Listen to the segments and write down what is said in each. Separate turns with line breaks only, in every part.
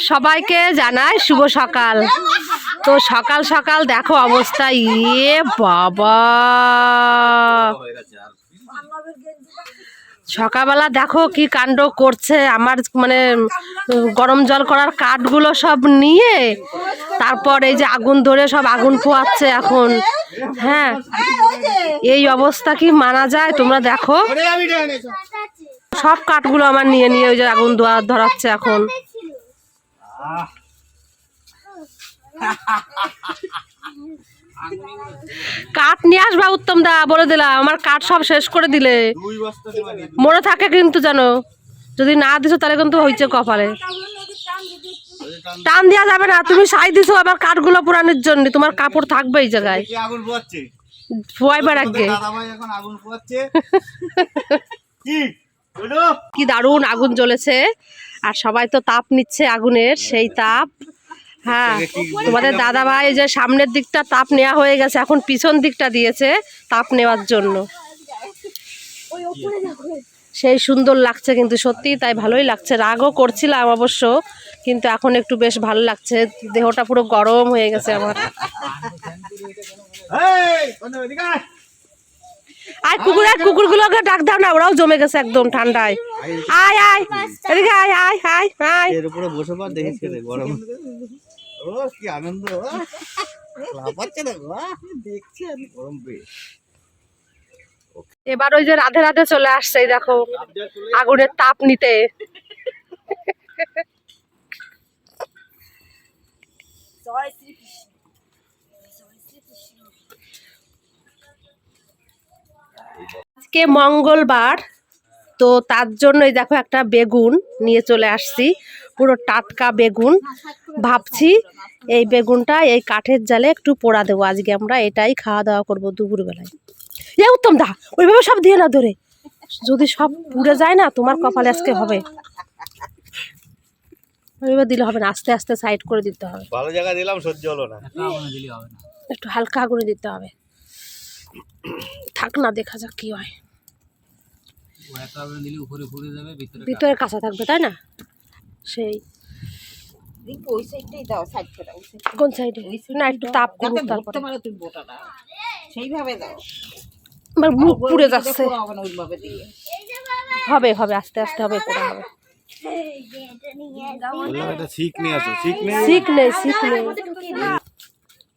সবাইকে জানাই শুভ সকাল। তো সকাল সকাল দেখো অবস্থা, ইয়ে বাবা, সকালবেলা দেখো কি কাণ্ড করছে। আমার মানে গরম জল করার কাঠগুলো সব নিয়ে তারপর এই যে আগুন ধরে সব আগুন পোয়াচ্ছে এখন। হ্যাঁ, এই অবস্থা কি মানা যায়? তোমরা দেখো সব কাঠগুলো আমার নিয়ে নিয়ে ওই যে আগুন ধরাচ্ছে এখন। কাঠ নিয়ে আসবা উত্তম দা, বলে দিলাম। আমার কাঠ সব শেষ করে দিলে মনে থাকে কিন্তু, জানো যদি না দিছো তাহলে কিন্তু হয়েছে কপালে। টান দেওয়া যাবে না, তুমি সাই দিছো আবার কাঠগুলো পুরানোর জন্য, তোমার কাপড় থাকবে এই জায়গায়। ফুয়াইবার আগে কি দারুণ আগুন জ্বলেছে, আর সবাই তো তাপ নিচ্ছে আগুনের, সেই তাপ। হ্যাঁ, তোমাদের দাদা ভাই যে সামনের দিকটা তাপ নেওয়া হয়ে গেছে, এখন পিছন দিকটা দিয়েছে তাপ নেওয়ার জন্য। সেই সুন্দর লাগছে কিন্তু সত্যি, তাই ভালোই লাগছে। রাগও করছিলাম অবশ্য, কিন্তু এখন একটু বেশ ভালো লাগছে, দেহটা পুরো গরম হয়ে গেছে আমার। আর কুকুরগুলোকে ডাক দাও না, ওরাও জমে গেছে একদম ঠান্ডায়। আয় আয় এদিকে আয়, আয় আয় আয়, এর উপরে বসে পড়, দেখিস কেন গরম। ও কি আনন্দ, লাফাচ্ছে না দেখছি আমি গরম পেয়ে। এবার ওই যে রাধে রাধে চলে আসছে, দেখো আগুনের তাপ নিতে। আজকে মঙ্গলবার, তো তার জন্যই দেখো একটা বেগুন নিয়ে চলে আসছি, পুরো টাটকা বেগুন। ভাবছি এই বেগুনটা এই কাঠের জালে একটু পোড়া দেবো আজকে, আমরা এটাই খাওয়া দাওয়া করবো দুপুরবেলায়। এ উত্তম দা, ওইভাবে সব দিয়ে না ধরে, যদি সব পুড়ে যায় না তোমার কপালে আজকে হবে। ওইভাবে দিলে হবে না, আস্তে আস্তে সাইড করে দিতে হবে। ভালো জায়গা দিলাম, সহ্য হলো না, একটু হালকা আগুনে দিতে হবে। থাক না, দেখা যাক কি হয়। ভিতরে কাঁচা থাকবে তাই না? সেই কোন সাইডে না, একটু তাপ করুক তারপরে। আমার মুখ পুড়ে যাচ্ছে। হবে হবে, আস্তে আস্তে হবে, পোড়া হবে।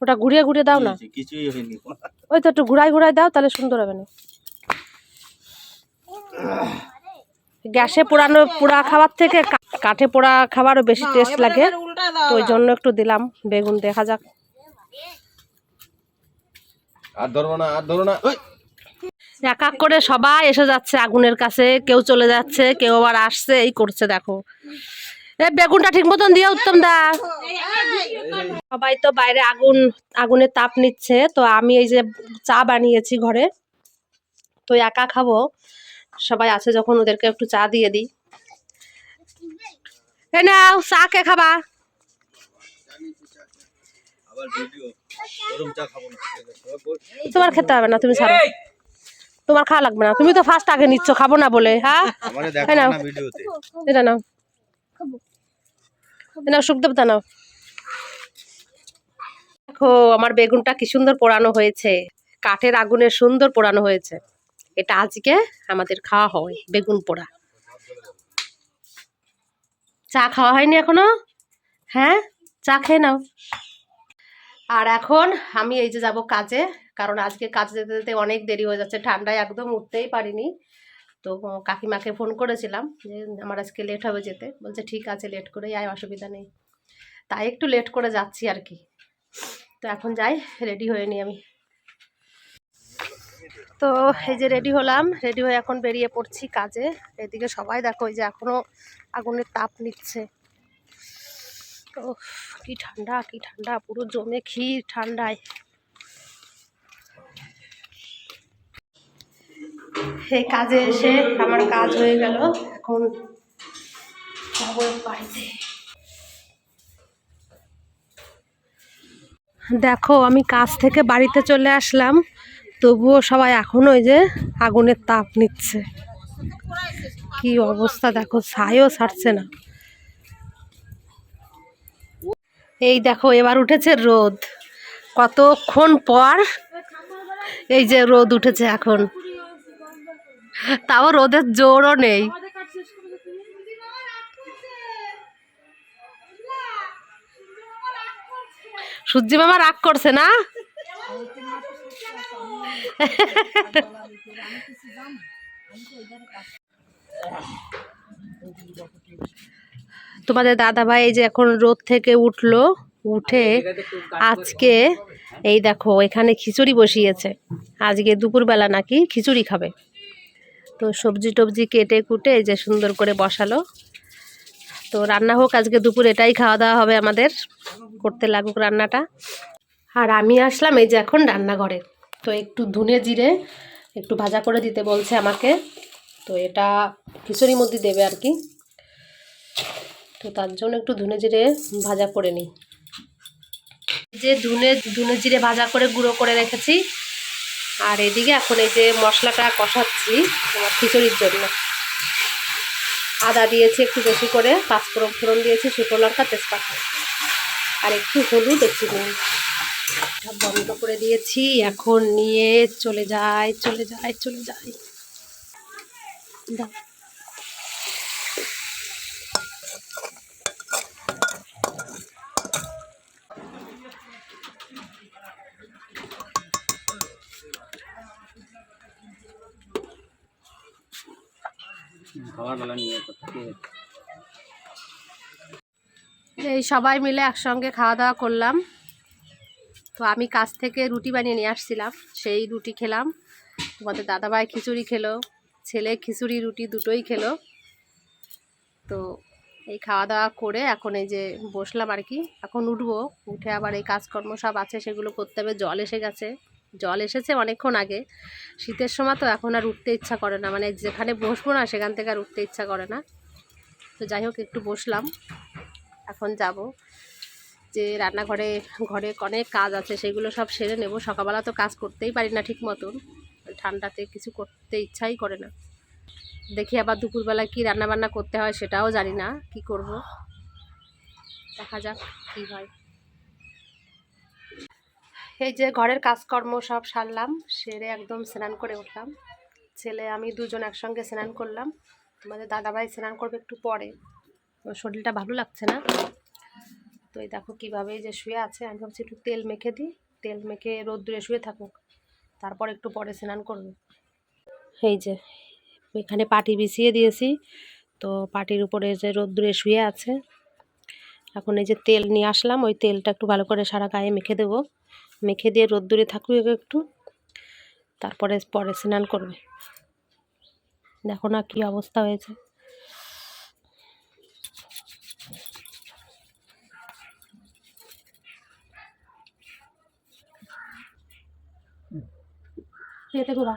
ওটা ঘুরিয়ে ঘুরিয়ে দাও না, ওই তো একটু ঘুরাই ঘুরাই দাও, তাহলে সুন্দর হবে না। গ্যাসে পোড়া খাবার থেকে কাঠে পোড়া খাবারও বেশি টেস্ট লাগে, তো ওই জন্য একটু দিলাম বেগুন। দেখা যাক। আর ধরবো না, আর ধরো না। এক এক করে সবাই এসে যাচ্ছে আগুনের কাছে, কেউ চলে যাচ্ছে, কেউ আবার আসছে, এই করছে দেখো। এই বেগুনটা ঠিক মতন দিয়ে উত্তম দা। সবাই তো বাইরে আগুনের তাপ নিচ্ছে, তো আমি এই যে চা বানিয়েছি ঘরে, তো একা খাবো, সবাই আছে যখন ওদেরকে একটু চা দিয়ে দিই। এই নাও চা, কে খাবা? তোমার খেতে হবে না, তুমি ছাড়ো, তোমার খাওয়া লাগবে না, তুমি তো ফার্স্ট আগে নিচ্ছ খাবো না বলে। হ্যাঁ, এটা নাও, নাও সুখদেবদা নাও। দেখো আমার বেগুনটা কি সুন্দর পোড়ানো হয়েছে, কাঠের আগুনে সুন্দর পোড়ানো হয়েছে। এটা আজকে আমাদের খাওয়া হয়, বেগুন পোড়া। চা খাওয়া হয়নি এখনো? হ্যাঁ, চা খেয়ে নাও। আর এখন আমি এই যে যাবো কাজে, কারণ আজকে কাজে যেতে যেতে অনেক দেরি হয়ে যাচ্ছে, ঠান্ডায় একদম উঠতেই পারিনি। তো কাকিমাকে ফোন করেছিলাম যে আমার আজকে লেট হবে যেতে, বলছে ঠিক আছে লেট করেই আয়, অসুবিধা নেই। তাই একটু লেট করে যাচ্ছি আর কি। তো এখন যাই, রেডি হয়ে নি আমি। তো এই যে রেডি হলাম, রেডি হয়ে এখন বেরিয়ে পড়ছি কাজে। এদিকে সবাই দেখো এই যে এখনো আগুনের তাপ নিচ্ছে। তো কি ঠান্ডা, কি ঠান্ডা, পুরো জমে ক্ষীর ঠান্ডায়। এই কাজে এসে আমার কাজ হয়ে গেল, এখন যাবো বাড়িতে। দেখো আমি কাজ থেকে বাড়িতে চলে আসলাম, তবুও সবাই এখনো ওই যে আগুনের তাপ নিচ্ছে। কি অবস্থা দেখো, ছাইও ছাড়ছে না। এই দেখো এবার উঠেছে রোদ, কতক্ষণ পর এই যে রোদ উঠেছে এখন, তাও রোদের জোরও নেই। সূর্যি মামা রাগ করছে না? তোমাদের দাদা ভাই এই যে এখন রোদ থেকে উঠলো, উঠে আজকে এই দেখো এখানে খিচুড়ি বসিয়েছে, আজকে দুপুরবেলা নাকি খিচুড়ি খাবে। তো সবজি টবজি কেটে কুটে এই যে সুন্দর করে বসালো। তো রান্না হোক, আজকে দুপুর এটাই খাওয়া দাওয়া হবে আমাদের, করতে লাগুক রান্নাটা। আর আমি আসলাম এই যে এখন রান্নাঘরে, তো একটু ধনে জিরে একটু ভাজা করে দিতে বলছে আমাকে, তো এটা খিচুড়ির মধ্যে দেবে আর কি, তো তার জন্য একটু ধনে জিরে ভাজা করে নিই। যে ধনে জিরে ভাজা করে গুঁড়ো করে রেখেছি, আর এদিকে এখন এই যে মশলাটা কষাচ্ছি আমার খিচুড়ির জন্য। আদা দিয়েছি একটু বেশি করে, পাঁচফোড়ন ফোড়ন দিয়েছি, শুকনো লঙ্কা, তেজপাতা, আর একটু হলুদ, একটু নুন, সব বন্ধ করে দিয়েছি। এখন নিয়ে চলে যাই। দাও। এই সবাই মিলে একসঙ্গে খাওয়া দাওয়া করলাম। তো আমি কাছ থেকে রুটি বানিয়ে নিয়ে আসছিলাম, সেই রুটি খেলাম। তোমাদের দাদাভাই খিচুড়ি খেলো, ছেলে খিচুড়ি রুটি দুটোই খেলো। তো এই খাওয়া দাওয়া করে এখন এই যে বসলাম আর কি, এখন উঠবো, উঠে আবার এই কাজকর্ম সব আছে সেগুলো করতে হবে। জল এসে গেছে, জল এসেছে অনেকক্ষণ আগে, শীতের সময় তো এখন আর উঠতে ইচ্ছা করে না, মানে যেখানে বসবো না সেখান থেকে আর উঠতে ইচ্ছা করে না। তো যাই হোক একটু বসলাম, এখন যাব যে রান্নাঘরে, ঘরে অনেক কাজ আছে সেগুলো সব সেরে নেব। সকালবেলা তো কাজ করতেই পারি না ঠিক মতন, ঠান্ডাতে কিছু করতে ইচ্ছাই করে না। দেখি আবার দুপুরবেলা কি রান্না বান্না করতে হয় সেটাও জানি না, কি করব, দেখা যাক কি হয়। এই যে ঘরের কাজকর্ম সব সারলাম, সেরে একদম স্নান করে উঠলাম। ছেলে আমি দুজন একসঙ্গে স্নান করলাম। তোমাদের দাদাভাই স্নান করবে একটু পরে, ওর শরীরটা ভালো লাগছে না। তো এই দেখো কীভাবে যে শুয়ে আছে, আমি ভাবছি একটু তেল মেখে দিই, তেল মেখে রোদ্দুরে শুয়ে থাকুক, তারপর একটু পরে স্নান করবে। এই যে এখানে পাটি বিছিয়ে দিয়েছি, তো পাটির উপরে যে রোদ্দুরে শুয়ে আছে। এখন এই যে তেল নিয়ে আসলাম, ওই তেলটা একটু ভালো করে সারা গায়ে মেখে দেবো, মেখে দিয়ে রোদ্দুরে থাকুক একটু, তারপরে পরে স্নান করবে। দেখো না কি অবস্থা হয়েছে। ঘোরা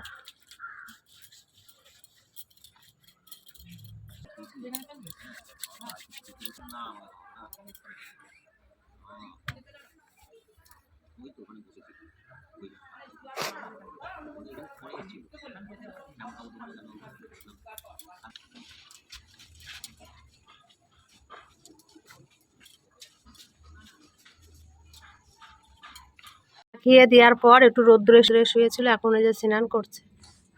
খেয়ে দেওয়ার পর একটু রোদ্দুরে শুয়েছিল, এখন এই যে স্নান করছে।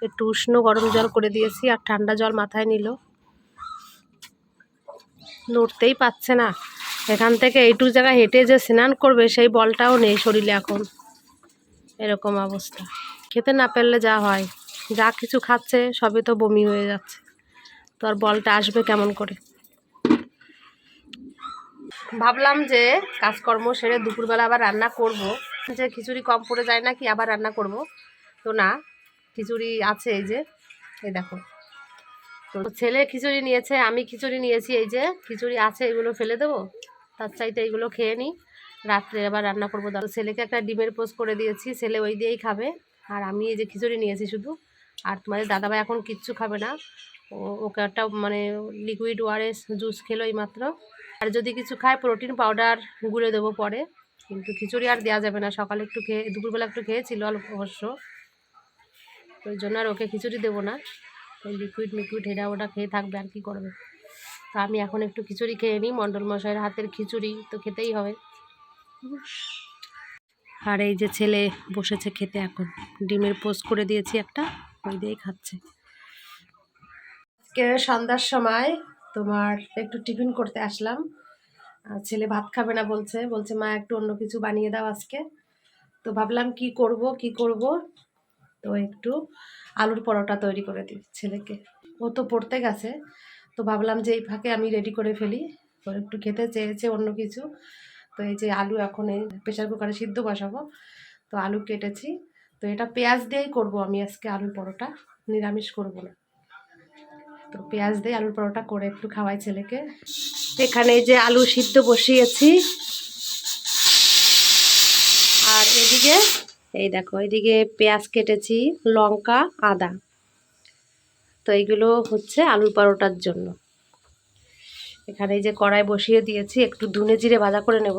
একটু উষ্ণ গরম জল করে দিয়েছি, আর ঠান্ডা জল মাথায় নিল, নড়তেই পারছে না। এখান থেকে এইটুকু জায়গা হেঁটে যে স্নান করবে সেই বলটাও নেই শরীরে, এখন এরকম অবস্থা। খেতে না পারলে যা হয়, যা কিছু খাচ্ছে সবই তো বমি হয়ে যাচ্ছে, তো আর বলটা আসবে কেমন করে। ভাবলাম যে কাজকর্ম সেরে দুপুরবেলা আবার রান্না করব, যে খিচুড়ি কম পড়ে যায় নাকি আবার রান্না করব, তো না, খিচুড়ি আছে এই যে, এই দেখো। তো ছেলে খিচুড়ি নিয়েছে, আমি খিচুড়ি নিয়েছি, এই যে খিচুড়ি আছে, এগুলো ফেলে দেবো, তার চাইতে এইগুলো খেয়ে নিই, রাত্রে আবার রান্না করবো। দাদা ছেলেকে একটা ডিমের পোস্ট করে দিয়েছি, ছেলে ওই দিয়েই খাবে, আর আমি এই যে খিচুড়ি নিয়েছি শুধু। আর তোমাদের দাদাভাই এখন কিচ্ছু খাবে না, ওকে একটা মানে লিকুইড ওআরএস জুস খেলো এই মাত্র। আর যদি কিছু খায় প্রোটিন পাউডার গুলে দেবো পরে, কিন্তু খিচুড়ি আর দেওয়া যাবে না। সকালে একটু খেয়ে, দুপুরবেলা একটু খেয়েছিল অবশ্য, ওই জন্য আর ওকে খিচুড়ি দেবো না, ওই লিকুইড হেডা ওটা খেয়ে থাকবে, আর কি করবে। তো আমি এখন একটু খিচুড়ি খেয়ে নিই, মণ্ডল মশাইয়ের হাতের খিচুড়ি তো খেতেই হবে। আর এই যে ছেলে বসেছে খেতে, এখন ডিমের পোস্ট করে দিয়েছি একটা, ওই দিয়েই খাচ্ছে। আজকে সন্ধ্যার সময় তোমার একটু টিফিন করতে আসলাম। ছেলে ভাত খাবে না, বলছে মা একটু অন্য কিছু বানিয়ে দাও আজকে। তো ভাবলাম কি করব, তো একটু আলুর পরোটা তৈরি করে দিই ছেলেকে। ও তো পড়তে গেছে, তো ভাবলাম যে এই ফাঁকে আমি রেডি করে ফেলি। তো একটু খেতে চেয়েছে অন্য কিছু। তো এই যে আলু এখন এই প্রেশার কুকারে সিদ্ধ বসাবো, তো আলু কেটেছি। তো এটা পেঁয়াজ দিয়েই করব আমি আজকে আলুর পরোটা, নিরামিষ করব না। তো পেঁয়াজ দিয়ে আলুর পরোটা করে একটু খাওয়াই ছেলেকে। এখানে যে আলু সিদ্ধ বসিয়েছি, আর এদিকে এই দেখো, এইদিকে পেঁয়াজ কেটেছি, লঙ্কা, আদা। তো এইগুলো হচ্ছে আলুর পরোটার জন্য। এখানে এই যে কড়াই বসিয়ে দিয়েছি, একটু ধনে জিরে ভাজা করে নেব।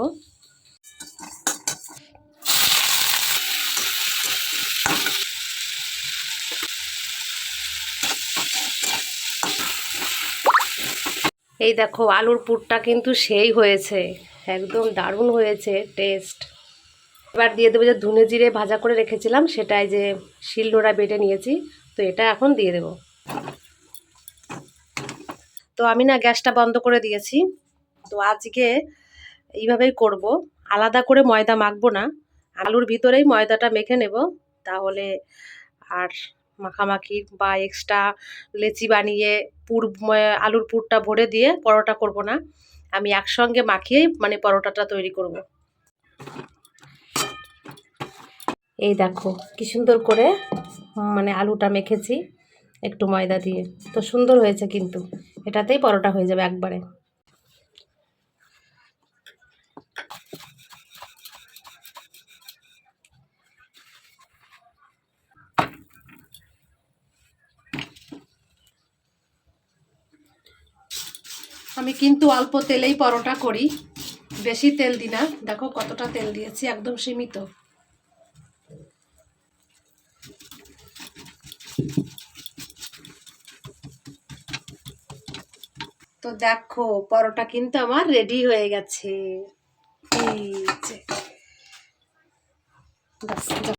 এই দেখো আলুর পুরটা কিন্তু সেই হয়েছে, একদম দারুণ হয়েছে টেস্ট। এবার দিয়ে দেবো যে ধনে জিরে ভাজা করে রেখেছিলাম, সেটাই যে শিলনোড়া বেটে নিয়েছি, তো এটা এখন দিয়ে দেব। তো আমি না গ্যাসটা বন্ধ করে দিয়েছি। তো আজকে এইভাবেই করব, আলাদা করে ময়দা মাখবো না, আলুর ভিতরেই ময়দাটা মেখে নেব। তাহলে আর মাখামাখি বা এক্সট্রা লেচি বানিয়ে আলুর পুরটা ভরে দিয়ে পরোটা করব না, আমি একসঙ্গে মাখিয়েই মানে পরোটাটা তৈরি করব। এই দেখো কি সুন্দর করে মানে আলুটা মেখেছি একটু ময়দা দিয়ে, তো সুন্দর হয়েছে, কিন্তু এটাতেই পরোটা হয়ে যাবে একবারে। আমি কিন্তু অল্প তেলেই পরোটা করি, বেশি তেল দিই না। দেখো কতটা তেল দিয়েছি, একদম সীমিত। তো দেখো পরোটা কিন্তু আমার রেডি হয়ে গেছে। এই যে